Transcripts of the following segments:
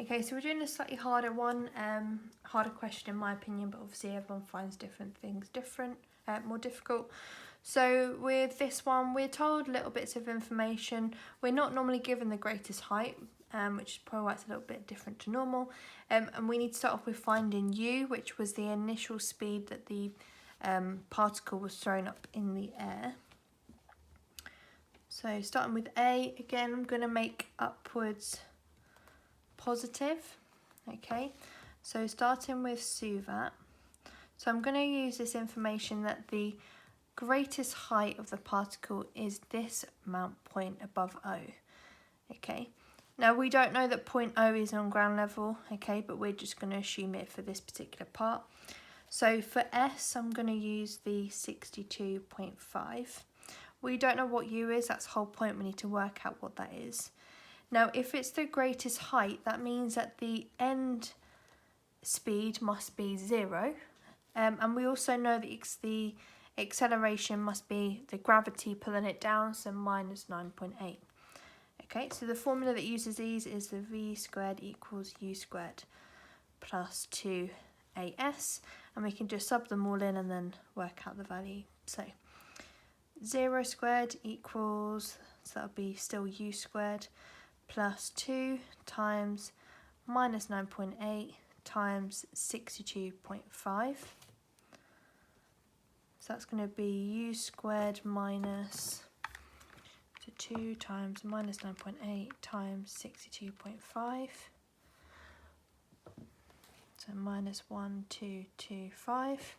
Okay, so we're doing a slightly harder one, harder question in my opinion, but obviously everyone finds different things more difficult. So with this one, we're told little bits of information. We're not normally given the greatest height, which is probably why it's a little bit different to normal. And we need to start off with finding u, which was the initial speed that the particle was thrown up in the air. So starting with A, again, I'm going to make upwards positive. Okay, so starting with Suvat. So I'm going to use this information that the greatest height of the particle is this amount point above O. Okay, now we don't know that point O is on ground level, okay, but we're just going to assume it for this particular part. So for S, I'm going to use the 62.5. We don't know what U is, that's the whole point, we need to work out what that is. Now if it's the greatest height, that means that the end speed must be 0. And we also know that the acceleration must be the gravity pulling it down, so minus 9.8. Okay, so the formula that uses these is the v squared equals u squared plus 2as, and we can just sub them all in and then work out the value. So 0 squared equals, so that'll be still u squared plus 2 times minus 9.8 times 62.5. So that's going to be u squared minus 2 times minus 9.8 times 62.5. So minus 1225.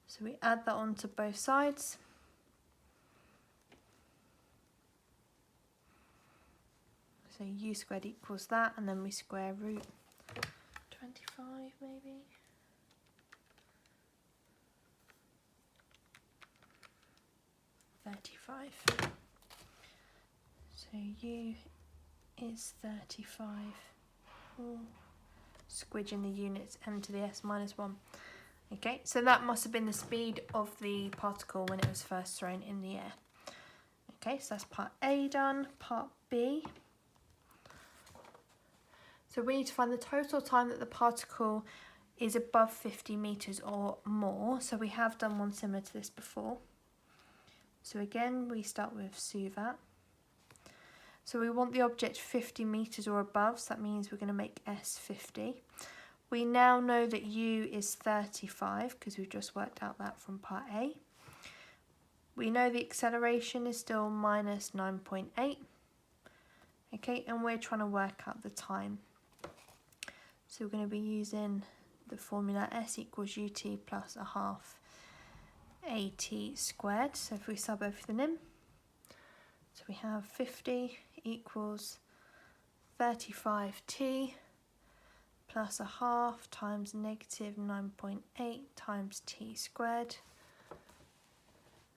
So we add that on to both sides. So u squared equals that, and then we square root 25 maybe. So u is 35. Ooh. Squidging the units n to the s minus 1. Okay, so that must have been the speed of the particle when it was first thrown in the air. Okay, so that's part A done. Part B. So we need to find the total time that the particle is above 50 meters or more. So we have done one similar to this before. So again, we start with Suvat. So we want the object 50 meters or above, so that means we're going to make S 50. We now know that U is 35 because we've just worked out that from part A. We know the acceleration is still minus 9.8. Okay, and we're trying to work out the time. So we're going to be using the formula S equals ut plus a half at squared. So if we sub everything in, so we have 50 equals 35t plus a half times negative 9.8 times t squared.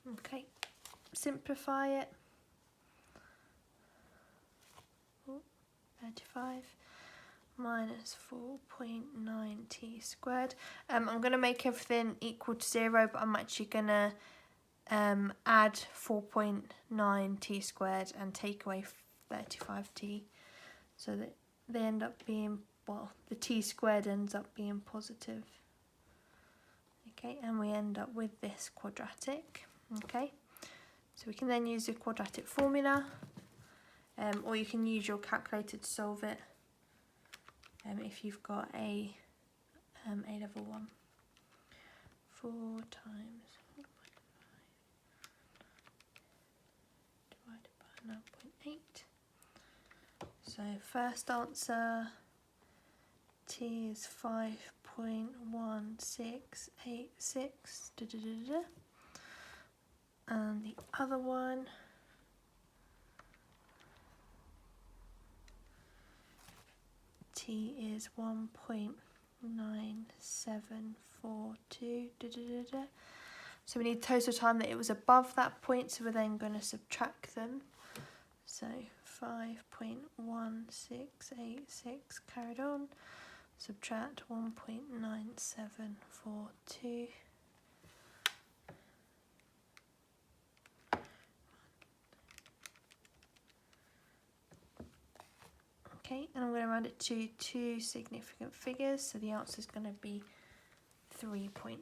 Okay, simplify it. 35 minus 4.9t squared. I'm going to make everything equal to 0, but I'm actually going to add 4.9t squared and take away 35t, so that they end up being, well, the t squared ends up being positive. Okay, and we end up with this quadratic. Okay, so we can then use the quadratic formula, or you can use your calculator to solve it if you've got a A-level one. 4 times 4.5 divided by 9.8. So first answer, T is 5.1686, and the other one T is 1.9742. So we need total time that it was above that point, so we're then going to subtract them. So 5.1686 carried on, subtract 1.9742. Okay, and I'm going to round it to two significant figures, so the answer is going to be 3.2.